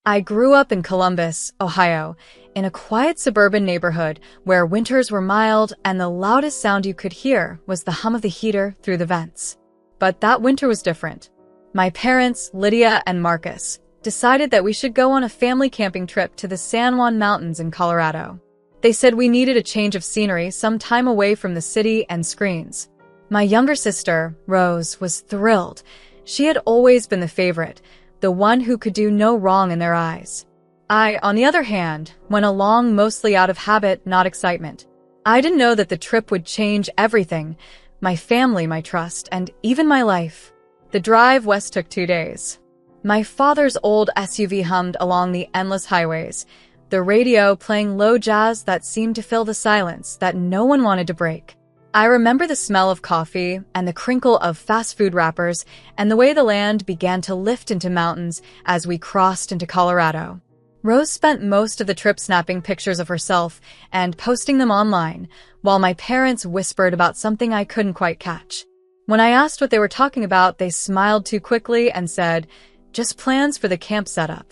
I grew up in Columbus, Ohio, in a quiet suburban neighborhood where winters were mild and the loudest sound you could hear was the hum of the heater through the vents. But that winter was different. My parents, Lydia and Marcus, decided that we should go on a family camping trip to the San Juan Mountains in Colorado. They said we needed a change of scenery, some time away from the city and screens. My younger sister, Rose, was thrilled. She had always been the favorite, the one who could do no wrong in their eyes. I, on the other hand, went along mostly out of habit, not excitement. I didn't know that the trip would change everything: my family, my trust, and even my life. The drive west took 2 days. My father's old SUV hummed along the endless highways, the radio playing low jazz that seemed to fill the silence that no one wanted to break. I remember the smell of coffee and the crinkle of fast food wrappers and the way the land began to lift into mountains as we crossed into Colorado. Rose spent most of the trip snapping pictures of herself and posting them online, while my parents whispered about something I couldn't quite catch. When I asked what they were talking about, they smiled too quickly and said, "Just plans for the camp setup."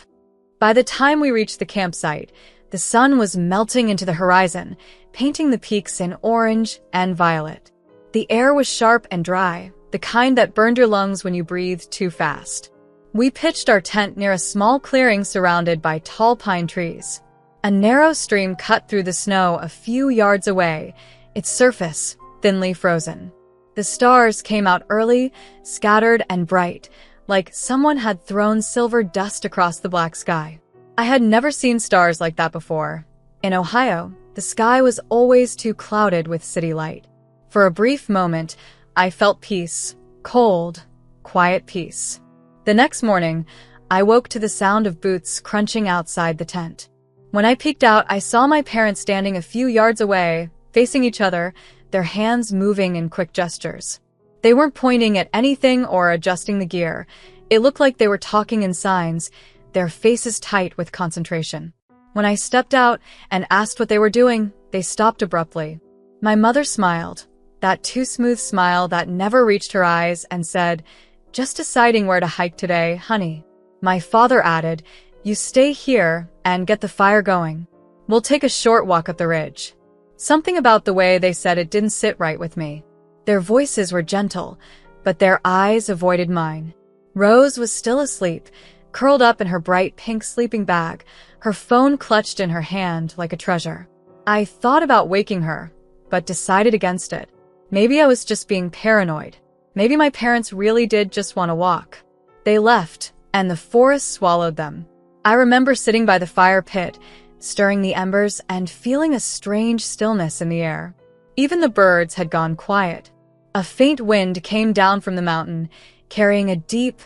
By the time we reached the campsite, the sun was melting into the horizon, painting the peaks in orange and violet. The air was sharp and dry, the kind that burned your lungs when you breathed too fast. We pitched our tent near a small clearing surrounded by tall pine trees. A narrow stream cut through the snow a few yards away, its surface thinly frozen. The stars came out early, scattered and bright, like someone had thrown silver dust across the black sky. I had never seen stars like that before. In Ohio, the sky was always too clouded with city light. For a brief moment, I felt peace, cold, quiet peace. The next morning, I woke to the sound of boots crunching outside the tent. When I peeked out, I saw my parents standing a few yards away, facing each other, their hands moving in quick gestures. They weren't pointing at anything or adjusting the gear. It looked like they were talking in signs, their faces tight with concentration. When I stepped out and asked what they were doing, they stopped abruptly. My mother smiled, that too smooth smile that never reached her eyes, and said, "Just deciding where to hike today, honey." My father added, "You stay here and get the fire going. We'll take a short walk up the ridge." Something about the way they said it didn't sit right with me. Their voices were gentle, but their eyes avoided mine. Rose was still asleep, curled up in her bright pink sleeping bag, her phone clutched in her hand like a treasure. I thought about waking her, but decided against it. Maybe I was just being paranoid. Maybe my parents really did just want to walk. They left, and the forest swallowed them. I remember sitting by the fire pit, stirring the embers and feeling a strange stillness in the air. Even the birds had gone quiet. A faint wind came down from the mountain, carrying a deep,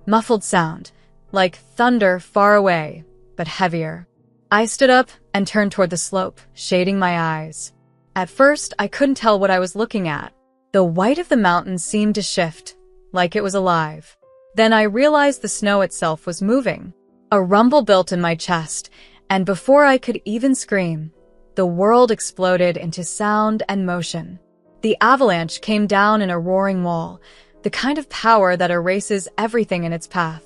muffled sound, like thunder far away, but heavier. I stood up and turned toward the slope, shading my eyes. At first, I couldn't tell what I was looking at. The white of the mountain seemed to shift, like it was alive. Then I realized the snow itself was moving. A rumble built in my chest, and before I could even scream, the world exploded into sound and motion. The avalanche came down in a roaring wall, the kind of power that erases everything in its path.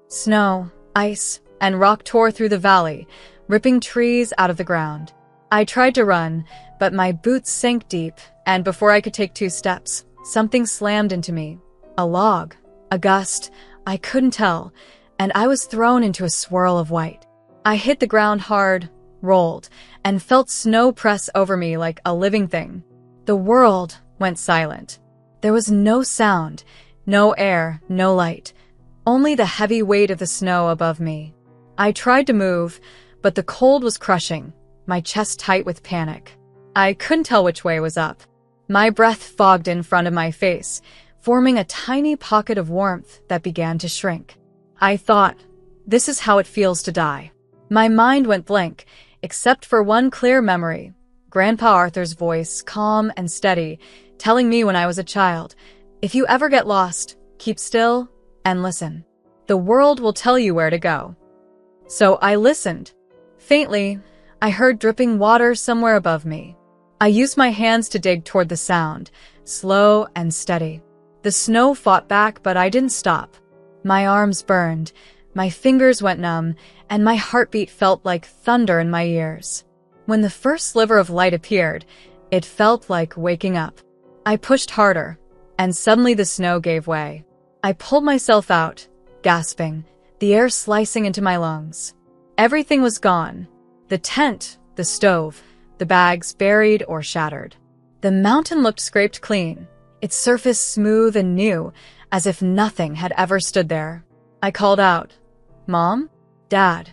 Snow, ice, and rock tore through the valley, ripping trees out of the ground. I tried to run, but my boots sank deep, and before I could take 2 steps, something slammed into me. A log, a gust, I couldn't tell, and I was thrown into a swirl of white. I hit the ground hard, rolled, and felt snow press over me like a living thing. The world went silent. There was no sound, no air, no light, only the heavy weight of the snow above me. I tried to move, but the cold was crushing, my chest tight with panic. I couldn't tell which way was up. My breath fogged in front of my face, forming a tiny pocket of warmth that began to shrink. I thought, this is how it feels to die. My mind went blank, except for one clear memory. Grandpa Arthur's voice, calm and steady, telling me when I was a child, "If you ever get lost, keep still and listen. The world will tell you where to go." So I listened. Faintly, I heard dripping water somewhere above me. I used my hands to dig toward the sound, slow and steady. The snow fought back, but I didn't stop. My arms burned, My fingers went numb, and my heartbeat felt like thunder in my ears. When the first sliver of light appeared, it felt like waking up. I pushed harder, and suddenly the snow gave way. I pulled myself out, gasping, the air slicing into my lungs. Everything was gone. The tent, the stove, the bags buried or shattered. The mountain looked scraped clean, its surface smooth and new, as if nothing had ever stood there. I called out, "Mom? Dad?"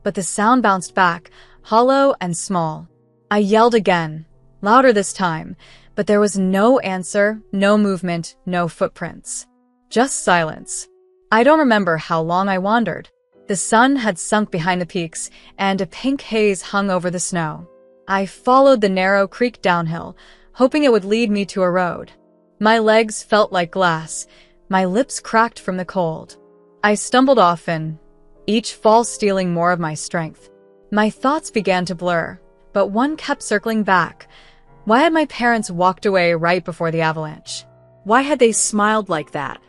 But the sound bounced back, hollow and small. I yelled again, louder this time, but there was no answer, no movement, no footprints. Just silence. I don't remember how long I wandered. The sun had sunk behind the peaks, and a pink haze hung over the snow. I followed the narrow creek downhill, hoping it would lead me to a road. My legs felt like glass, my lips cracked from the cold. I stumbled often, each fall stealing more of my strength. My thoughts began to blur, but one kept circling back. Why had my parents walked away right before the avalanche? Why had they smiled like that?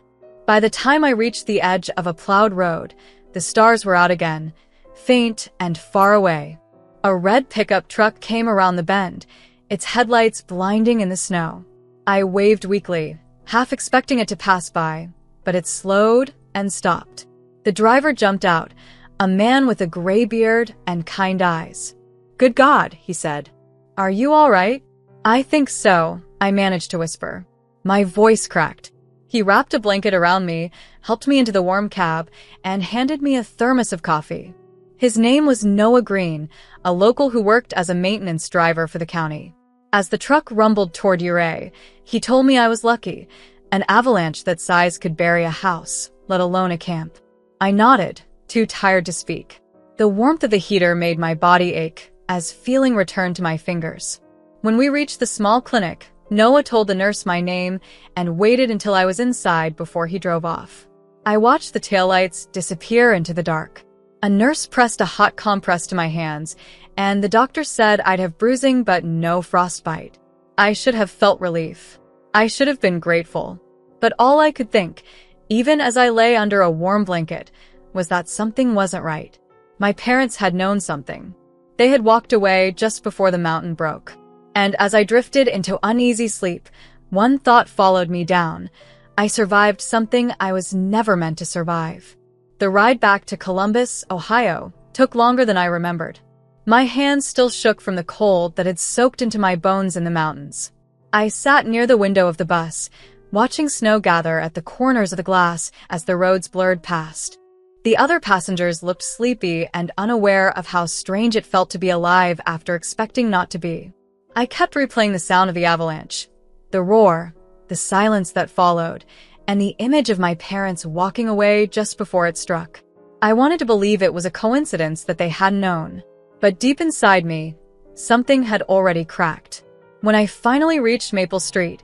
By the time I reached the edge of a plowed road, the stars were out again, faint and far away. A red pickup truck came around the bend, its headlights blinding in the snow. I waved weakly, half expecting it to pass by, but it slowed and stopped. The driver jumped out, a man with a gray beard and kind eyes. "Good God," he said. "Are you all right?" "I think so," I managed to whisper. My voice cracked. He wrapped a blanket around me, helped me into the warm cab, and handed me a thermos of coffee. His name was Noah Green, a local who worked as a maintenance driver for the county. As the truck rumbled toward Ouray, he told me I was lucky. An avalanche that size could bury a house, let alone a camp. I nodded, too tired to speak. The warmth of the heater made my body ache, as feeling returned to my fingers. When we reached the small clinic, Noah told the nurse my name and waited until I was inside before he drove off. I watched the taillights disappear into the dark. A nurse pressed a hot compress to my hands, and the doctor said I'd have bruising but no frostbite. I should have felt relief. I should have been grateful. But all I could think, even as I lay under a warm blanket, was that something wasn't right. My parents had known something. They had walked away just before the mountain broke. And as I drifted into uneasy sleep, one thought followed me down. I survived something I was never meant to survive. The ride back to Columbus, Ohio, took longer than I remembered. My hands still shook from the cold that had soaked into my bones in the mountains. I sat near the window of the bus, watching snow gather at the corners of the glass as the roads blurred past. The other passengers looked sleepy and unaware of how strange it felt to be alive after expecting not to be. I kept replaying the sound of the avalanche, the roar, the silence that followed, and the image of my parents walking away just before it struck. I wanted to believe it was a coincidence that they hadn't known. But deep inside me, something had already cracked. When I finally reached Maple Street,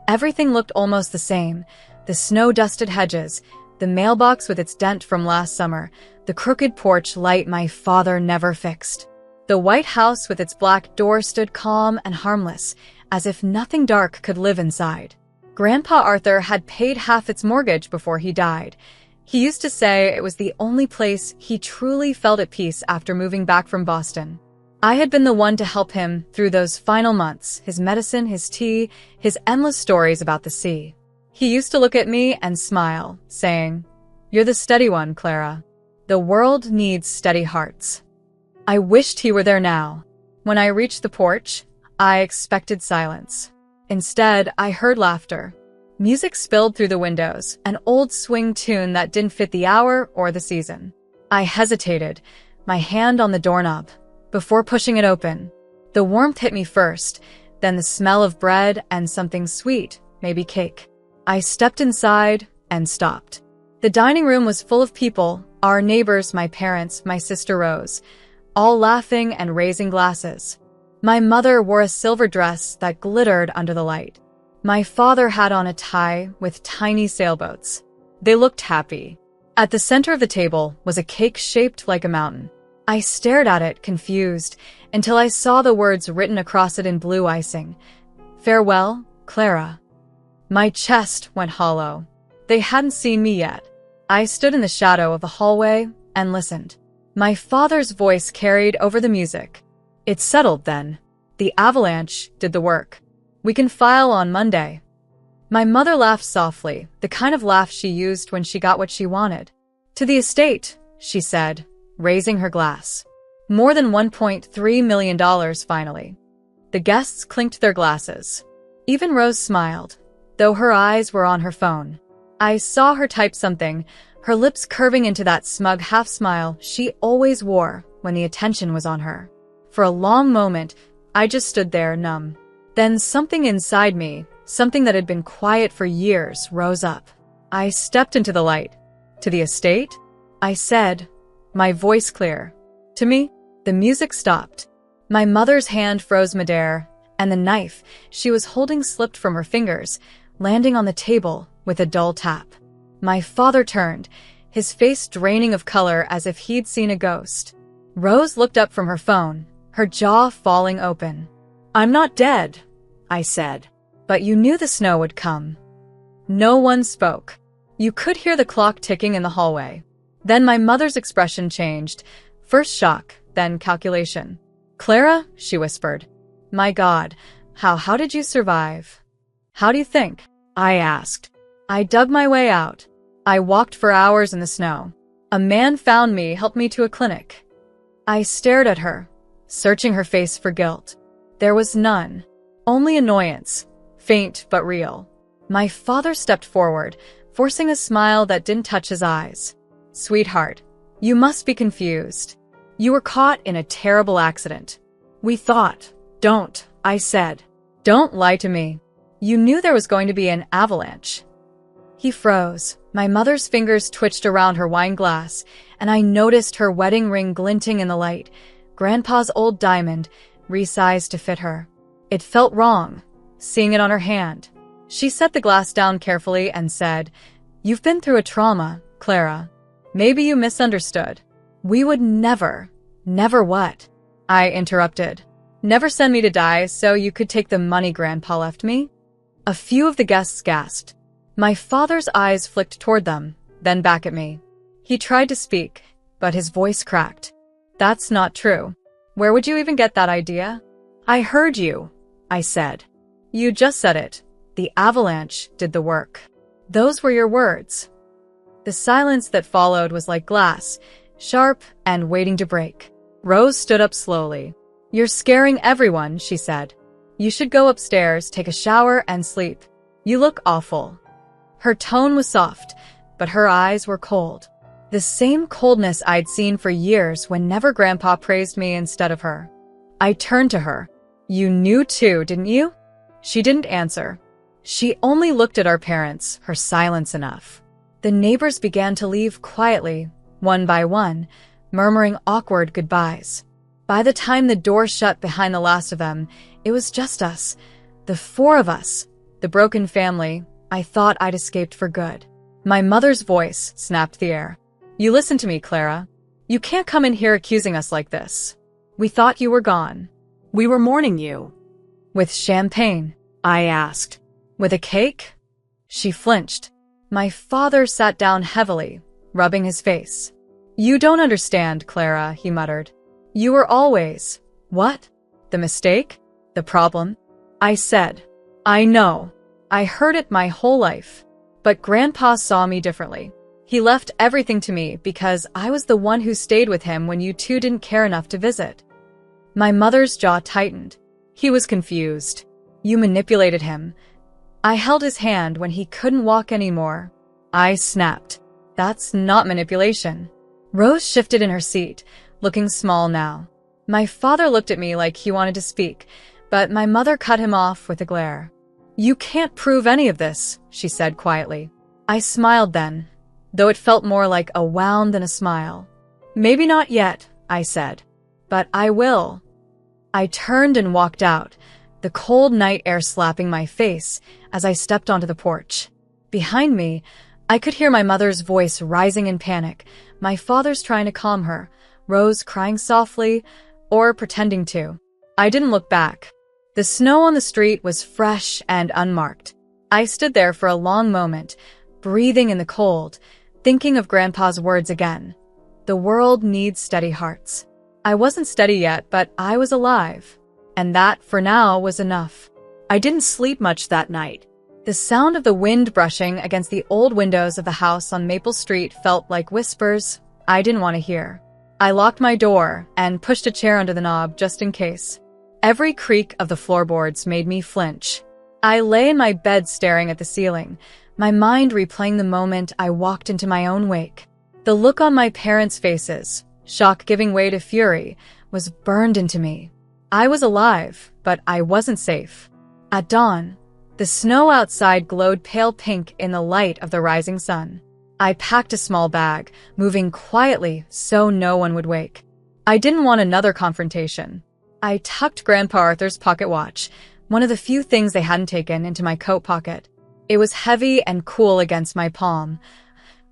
everything looked almost the same. The snow-dusted hedges, the mailbox with its dent from last summer, the crooked porch light my father never fixed. The white house with its black door stood calm and harmless, as if nothing dark could live inside. Grandpa Arthur had paid half its mortgage before he died. He used to say it was the only place he truly felt at peace after moving back from Boston. I had been the one to help him through those final months, his medicine, his tea, his endless stories about the sea. He used to look at me and smile, saying, "You're the steady one, Clara. The world needs steady hearts." I wished he were there now. When I reached the porch, I expected silence. Instead, I heard laughter. Music spilled through the windows, an old swing tune that didn't fit the hour or the season. I hesitated, my hand on the doorknob, before pushing it open. The warmth hit me first, then the smell of bread and something sweet, maybe cake. I stepped inside and stopped. The dining room was full of people, our neighbors, my parents, my sister Rose, all laughing and raising glasses. My mother wore a silver dress that glittered under the light. My father had on a tie with tiny sailboats. They looked happy. At the center of the table was a cake shaped like a mountain. I stared at it, confused, until I saw the words written across it in blue icing. "Farewell, Clara." My chest went hollow. They hadn't seen me yet. I stood in the shadow of the hallway and listened. My father's voice carried over the music. It's settled then. The Avalanche did the work. We can file on Monday. My mother laughed softly, the kind of laugh she used when she got what she wanted. To the estate, she said, raising her glass. More than $1.3 million finally. The guests clinked their glasses. Even Rose smiled, though her eyes were on her phone. I saw her type something, her lips curving into that smug half-smile she always wore when the attention was on her. For a long moment, I just stood there numb. Then something inside me, something that had been quiet for years, rose up. I stepped into the light. To the estate? I said, my voice clear. To me, the music stopped. My mother's hand froze midair, and the knife she was holding slipped from her fingers, landing on the table with a dull tap. My father turned, his face draining of color as if he'd seen a ghost. Rose looked up from her phone, her jaw falling open. I'm not dead, I said. But you knew the snow would come. No one spoke. You could hear the clock ticking in the hallway. Then my mother's expression changed. First shock, then calculation. Clara, she whispered. My God, how did you survive? How do you think? I asked. I dug my way out. I walked for hours in the snow. A man found me, helped me to a clinic. I stared at her, searching her face for guilt. There was none. Only annoyance, faint but real. My father stepped forward, forcing a smile that didn't touch his eyes. Sweetheart, you must be confused. You were caught in a terrible accident. We thought. Don't, I said. Don't lie to me. You knew there was going to be an avalanche. He froze. My mother's fingers twitched around her wine glass, and I noticed her wedding ring glinting in the light, Grandpa's old diamond, resized to fit her. It felt wrong, seeing it on her hand. She set the glass down carefully and said, You've been through a trauma, Clara. Maybe you misunderstood. We would never what? I interrupted. Never send me to die so you could take the money Grandpa left me? A few of the guests gasped. My father's eyes flicked toward them, then back at me. He tried to speak, but his voice cracked. That's not true. Where would you even get that idea? I heard you, I said. You just said it. The Avalanche did the work. Those were your words. The silence that followed was like glass, sharp and waiting to break. Rose stood up slowly. You're scaring everyone, she said. You should go upstairs, take a shower, and sleep. You look awful. Her tone was soft, but her eyes were cold. The same coldness I'd seen for years whenever Grandpa praised me instead of her. I turned to her. You knew too, didn't you? She didn't answer. She only looked at our parents, her silence enough. The neighbors began to leave quietly, one by one, murmuring awkward goodbyes. By the time the door shut behind the last of them, it was just us, the four of us, the broken family. I thought I'd escaped for good. My mother's voice snapped the air. You listen to me, Clara. You can't come in here accusing us like this. We thought you were gone. We were mourning you. With champagne? I asked. With a cake? She flinched. My father sat down heavily, rubbing his face. You don't understand, Clara, he muttered. You were always… What? The mistake? The problem? I said. I know. I heard it my whole life. But Grandpa saw me differently. He left everything to me because I was the one who stayed with him when you two didn't care enough to visit. My mother's jaw tightened. He was confused. You manipulated him. I held his hand when he couldn't walk anymore. I snapped. That's not manipulation. Rose shifted in her seat, looking small now. My father looked at me like he wanted to speak, but my mother cut him off with a glare. You can't prove any of this, she said quietly. I smiled then, though it felt more like a wound than a smile. Maybe not yet, I said. But I will. I turned and walked out, the cold night air slapping my face as I stepped onto the porch. Behind me, I could hear my mother's voice rising in panic, my father's trying to calm her, Rose crying softly, or pretending to. I didn't look back. The snow on the street was fresh and unmarked. I stood there for a long moment, breathing in the cold, thinking of Grandpa's words again. The world needs steady hearts. I wasn't steady yet, but I was alive. And that, for now, was enough. I didn't sleep much that night. The sound of the wind brushing against the old windows of the house on Maple Street felt like whispers I didn't want to hear. I locked my door and pushed a chair under the knob just in case. Every creak of the floorboards made me flinch. I lay in my bed staring at the ceiling, my mind replaying the moment I walked into my own wake. The look on my parents' faces, shock giving way to fury, was burned into me. I was alive, but I wasn't safe. At dawn, the snow outside glowed pale pink in the light of the rising sun. I packed a small bag, moving quietly so no one would wake. I didn't want another confrontation. I tucked Grandpa Arthur's pocket watch, one of the few things they hadn't taken, into my coat pocket. It was heavy and cool against my palm,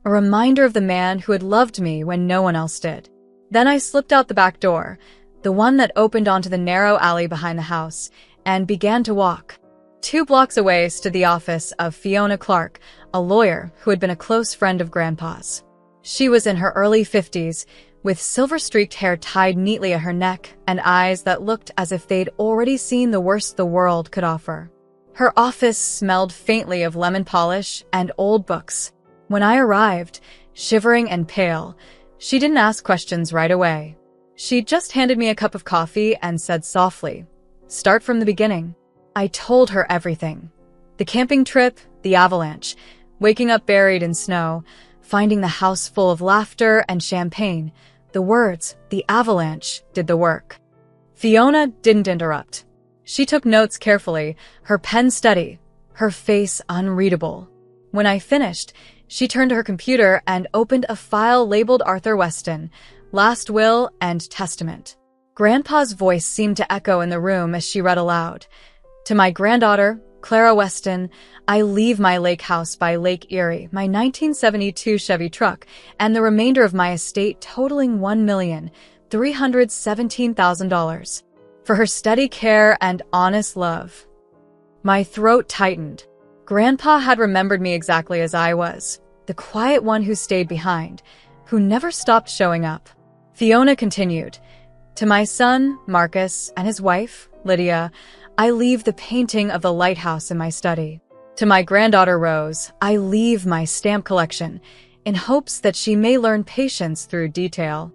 a reminder of the man who had loved me when no one else did. Then I slipped out the back door, the one that opened onto the narrow alley behind the house, and began to walk. 2 blocks away stood the office of Fiona Clark, a lawyer who had been a close friend of Grandpa's. She was in her early 50s, with silver-streaked hair tied neatly at her neck and eyes that looked as if they'd already seen the worst the world could offer. Her office smelled faintly of lemon polish and old books. When I arrived, shivering and pale, she didn't ask questions right away. She just handed me a cup of coffee and said softly, "Start from the beginning." I told her everything. The camping trip, the avalanche, waking up buried in snow, finding the house full of laughter and champagne. The words, the avalanche, did the work. Fiona didn't interrupt. She took notes carefully, her pen steady, her face unreadable. When I finished, she turned to her computer and opened a file labeled Arthur Weston, Last Will and Testament. Grandpa's voice seemed to echo in the room as she read aloud. To my granddaughter, Clara Weston, I leave my lake house by Lake Erie, my 1972 Chevy truck, and the remainder of my estate totaling $1,317,000. For her steady care and honest love. My throat tightened. Grandpa had remembered me exactly as I was, the quiet one who stayed behind, who never stopped showing up. Fiona continued, to my son, Marcus, and his wife, Lydia, I leave the painting of the lighthouse in my study. To my granddaughter, Rose, I leave my stamp collection, in hopes that she may learn patience through detail.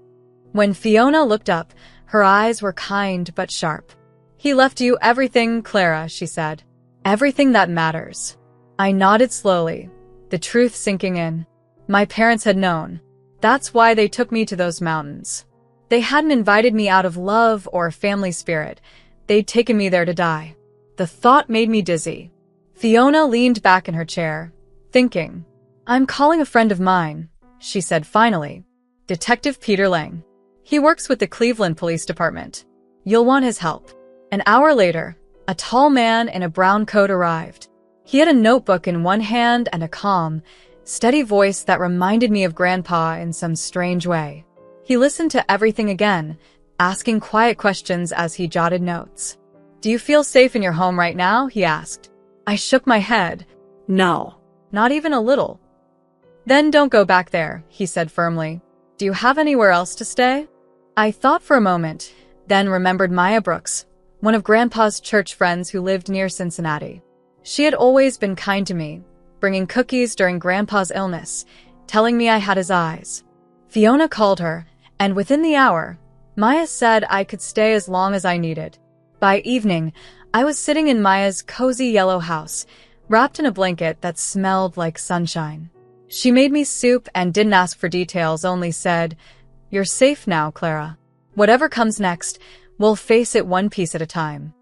When Fiona looked up, her eyes were kind but sharp. He left you everything, Clara, she said. Everything that matters. I nodded slowly, the truth sinking in. My parents had known. That's why they took me to those mountains. They hadn't invited me out of love or family spirit. They'd taken me there to die. The thought made me dizzy. Fiona leaned back in her chair, thinking. I'm calling a friend of mine, she said finally. Detective Peter Lang. He works with the Cleveland Police Department. You'll want his help. An hour later, a tall man in a brown coat arrived. He had a notebook in one hand and a calm, steady voice that reminded me of Grandpa in some strange way. He listened to everything again, asking quiet questions as he jotted notes. Do you feel safe in your home right now? He asked. I shook my head. No. Not even a little. Then don't go back there, he said firmly. Do you have anywhere else to stay? I thought for a moment, then remembered Maya Brooks, one of Grandpa's church friends who lived near Cincinnati. She had always been kind to me, bringing cookies during Grandpa's illness, telling me I had his eyes. Fiona called her, and within the hour, Maya said I could stay as long as I needed. By evening, I was sitting in Maya's cozy yellow house, wrapped in a blanket that smelled like sunshine. She made me soup and didn't ask for details, only said, You're safe now, Clara. Whatever comes next, we'll face it one piece at a time.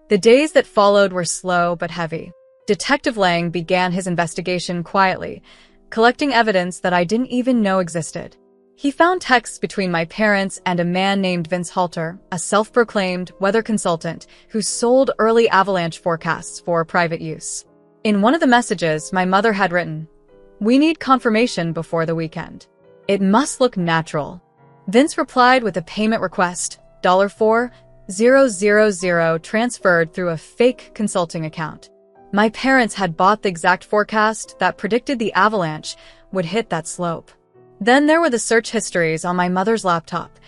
The days that followed were slow but heavy. Detective Lang began his investigation quietly, collecting evidence that I didn't even know existed. He found texts between my parents and a man named Vince Halter, a self-proclaimed weather consultant who sold early avalanche forecasts for private use. In one of the messages, my mother had written, We need confirmation before the weekend. It must look natural. Vince replied with a payment request, $4,000 transferred through a fake consulting account. My parents had bought the exact forecast that predicted the avalanche would hit that slope. Then there were the search histories on my mother's laptop.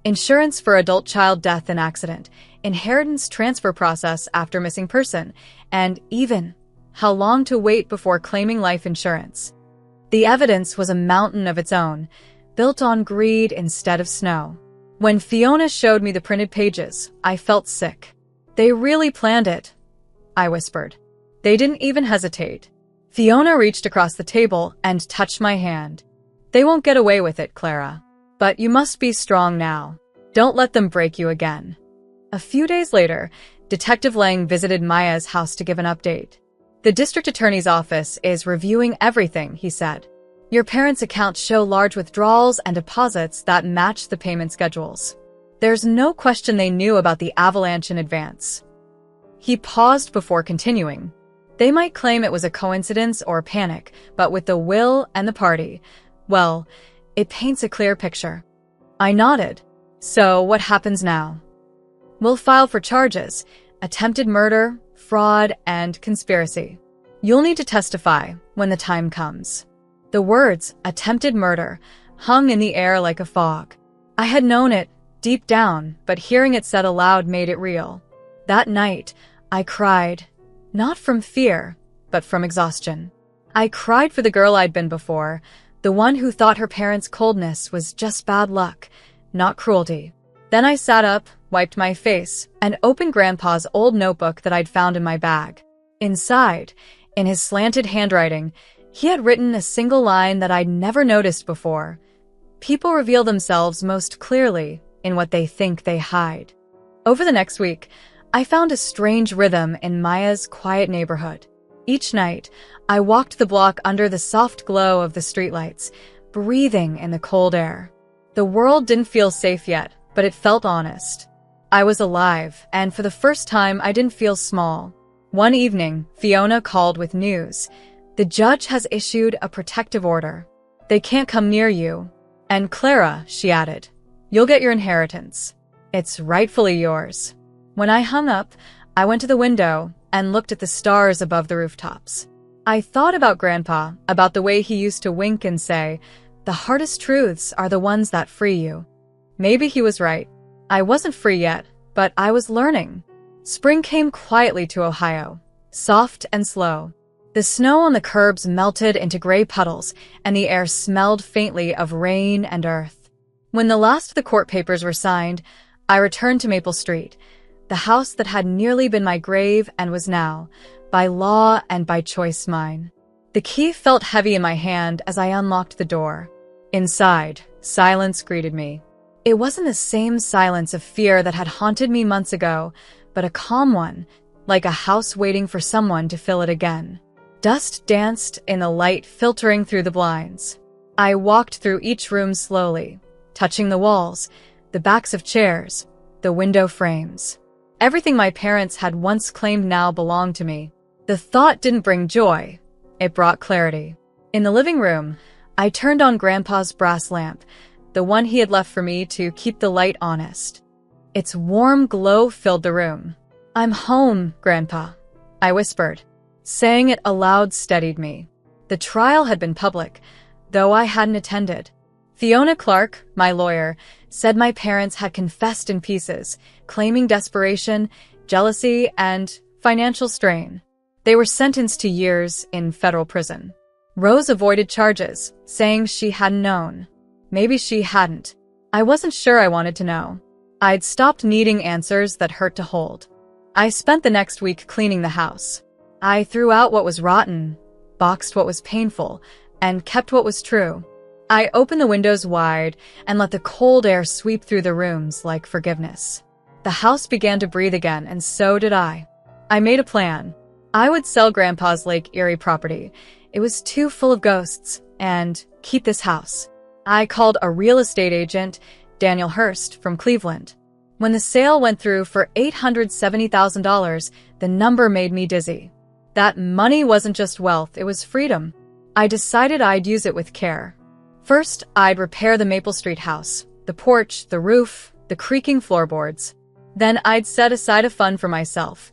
Insurance for adult child death and accident, inheritance transfer process after missing person, and even how long to wait before claiming life insurance. The evidence was a mountain of its own, built on greed instead of snow. When Fiona showed me the printed pages, I felt sick. "They really planned it," I whispered. "They didn't even hesitate." Fiona reached across the table and touched my hand. "They won't get away with it, Clara. But you must be strong now. Don't let them break you again." A few days later, Detective Lang visited Maya's house to give an update. "The district attorney's office is reviewing everything," he said. "Your parents' accounts show large withdrawals and deposits that match the payment schedules. There's no question they knew about the Avalanche in advance." He paused before continuing. "They might claim it was a coincidence or panic, but with the will and the party, well, it paints a clear picture." I nodded. "So what happens now?" "We'll file for charges: attempted murder, fraud, and conspiracy. You'll need to testify when the time comes." The words, attempted murder, hung in the air like a fog. I had known it, deep down, but hearing it said aloud made it real. That night, I cried, not from fear, but from exhaustion. I cried for the girl I'd been before, the one who thought her parents' coldness was just bad luck, not cruelty. Then I sat up, wiped my face, and opened Grandpa's old notebook that I'd found in my bag. Inside, in his slanted handwriting, he had written a single line that I'd never noticed before. "People reveal themselves most clearly in what they think they hide." Over the next week, I found a strange rhythm in Maya's quiet neighborhood. Each night, I walked the block under the soft glow of the streetlights, breathing in the cold air. The world didn't feel safe yet, but it felt honest. I was alive, and for the first time, I didn't feel small. One evening, Fiona called with news. "The judge has issued a protective order. They can't come near you. And Clara," she added, "you'll get your inheritance. It's rightfully yours." When I hung up, I went to the window and looked at the stars above the rooftops. I thought about Grandpa, about the way he used to wink and say, "The hardest truths are the ones that free you." Maybe he was right. I wasn't free yet, but I was learning. Spring came quietly to Ohio, soft and slow. The snow on the curbs melted into gray puddles, and the air smelled faintly of rain and earth. When the last of the court papers were signed, I returned to Maple Street, the house that had nearly been my grave and was now, by law and by choice, mine. The key felt heavy in my hand as I unlocked the door. Inside, silence greeted me. It wasn't the same silence of fear that had haunted me months ago, but a calm one, like a house waiting for someone to fill it again. Dust danced in the light filtering through the blinds. I walked through each room slowly, touching the walls, the backs of chairs, the window frames. Everything my parents had once claimed now belonged to me. The thought didn't bring joy. It brought clarity. In the living room, I turned on Grandpa's brass lamp, the one he had left for me to keep the light honest. Its warm glow filled the room. "I'm home, Grandpa," I whispered. Saying it aloud steadied me. The trial had been public, though I hadn't attended. Fiona Clark, my lawyer, said my parents had confessed in pieces, claiming desperation, jealousy, and financial strain. They were sentenced to years in federal prison. Rose avoided charges, saying she hadn't known. Maybe she hadn't. I wasn't sure I wanted to know. I'd stopped needing answers that hurt to hold. I spent the next week cleaning the house. I threw out what was rotten, boxed what was painful, and kept what was true. I opened the windows wide and let the cold air sweep through the rooms like forgiveness. The house began to breathe again, and so did I. I made a plan. I would sell Grandpa's Lake Erie property. It was too full of ghosts, and keep this house. I called a real estate agent, Daniel Hurst, from Cleveland. When the sale went through for $870,000, the number made me dizzy. That money wasn't just wealth, it was freedom. I decided I'd use it with care. First, I'd repair the Maple Street house, the porch, the roof, the creaking floorboards. Then I'd set aside a fund for myself,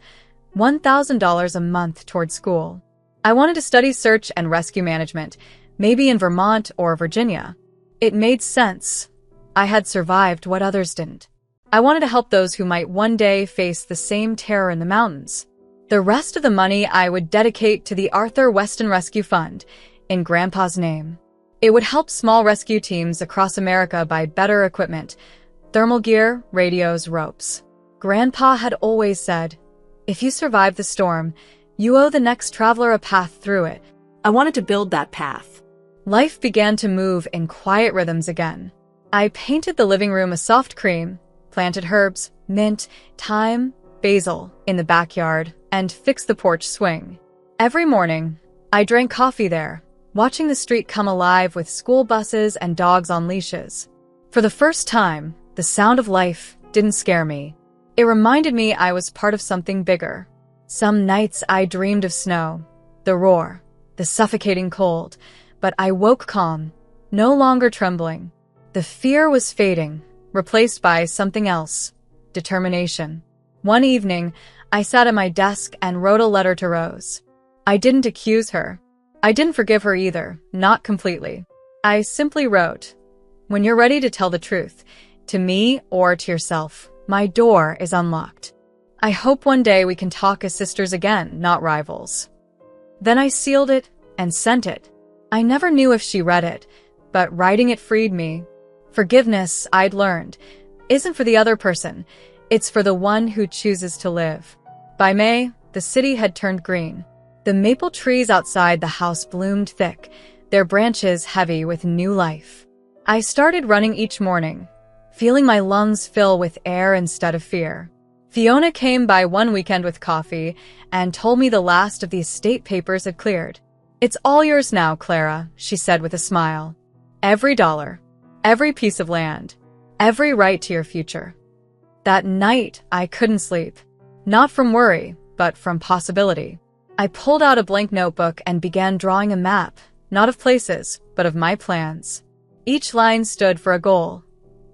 $1,000 a month toward school. I wanted to study search and rescue management, maybe in Vermont or Virginia. It made sense. I had survived what others didn't. I wanted to help those who might one day face the same terror in the mountains. The rest of the money I would dedicate to the Arthur Weston Rescue Fund, in Grandpa's name. It would help small rescue teams across America buy better equipment, thermal gear, radios, ropes. Grandpa had always said, "If you survive the storm, you owe the next traveler a path through it." I wanted to build that path. Life began to move in quiet rhythms again. I painted the living room a soft cream, planted herbs, mint, thyme, basil in the backyard, and fixed the porch swing. Every morning, I drank coffee there, watching the street come alive with school buses and dogs on leashes. For the first time, the sound of life didn't scare me. It reminded me I was part of something bigger. Some nights I dreamed of snow, the roar, the suffocating cold, but I woke calm, no longer trembling. The fear was fading, replaced by something else, determination. One evening, I sat at my desk and wrote a letter to Rose. I didn't accuse her. I didn't forgive her either, not completely. I simply wrote, "When you're ready to tell the truth, to me or to yourself, my door is unlocked. I hope one day we can talk as sisters again, not rivals." Then I sealed it and sent it. I never knew if she read it, but writing it freed me. Forgiveness, I'd learned, isn't for the other person, it's for the one who chooses to live. By May, the city had turned green. The maple trees outside the house bloomed thick, their branches heavy with new life. I started running each morning, feeling my lungs fill with air instead of fear. Fiona came by one weekend with coffee and told me the last of the estate papers had cleared. "It's all yours now, Clara," she said with a smile. "Every dollar, every piece of land, every right to your future." That night, I couldn't sleep. Not from worry, but from possibility. I pulled out a blank notebook and began drawing a map, not of places, but of my plans. Each line stood for a goal: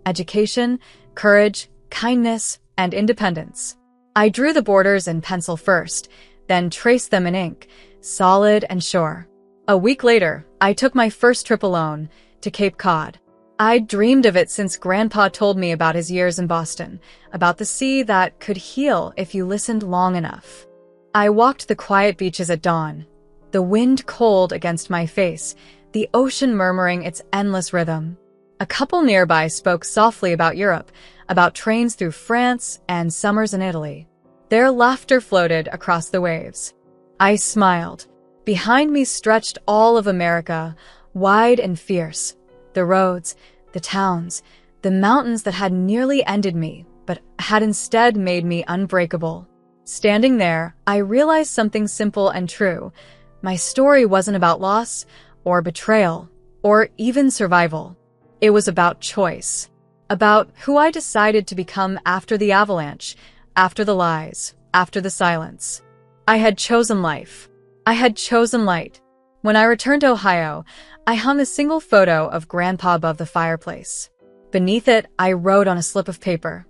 education, courage, kindness, and independence. I drew the borders in pencil first, then traced them in ink, solid and sure. A week later, I took my first trip alone, to Cape Cod. I'd dreamed of it since Grandpa told me about his years in Boston, about the sea that could heal if you listened long enough. I walked the quiet beaches at dawn, the wind cold against my face, the ocean murmuring its endless rhythm. A couple nearby spoke softly about Europe, about trains through France and summers in Italy. Their laughter floated across the waves. I smiled. Behind me stretched all of America, wide and fierce. The roads, the towns, the mountains that had nearly ended me, but had instead made me unbreakable. Standing there, I realized something simple and true. My story wasn't about loss, or betrayal, or even survival. It was about choice. About who I decided to become after the avalanche, after the lies, after the silence. I had chosen life. I had chosen light. When I returned to Ohio, I hung a single photo of Grandpa above the fireplace. Beneath it, I wrote on a slip of paper,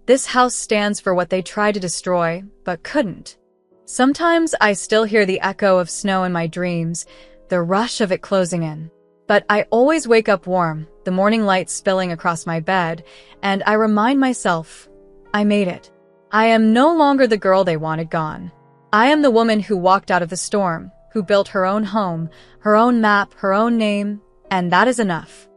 "This house stands for what they tried to destroy, but couldn't." Sometimes I still hear the echo of snow in my dreams, the rush of it closing in. But I always wake up warm, the morning light spilling across my bed, and I remind myself, I made it. I am no longer the girl they wanted gone. I am the woman who walked out of the storm, who built her own home, her own map, her own name, and that is enough.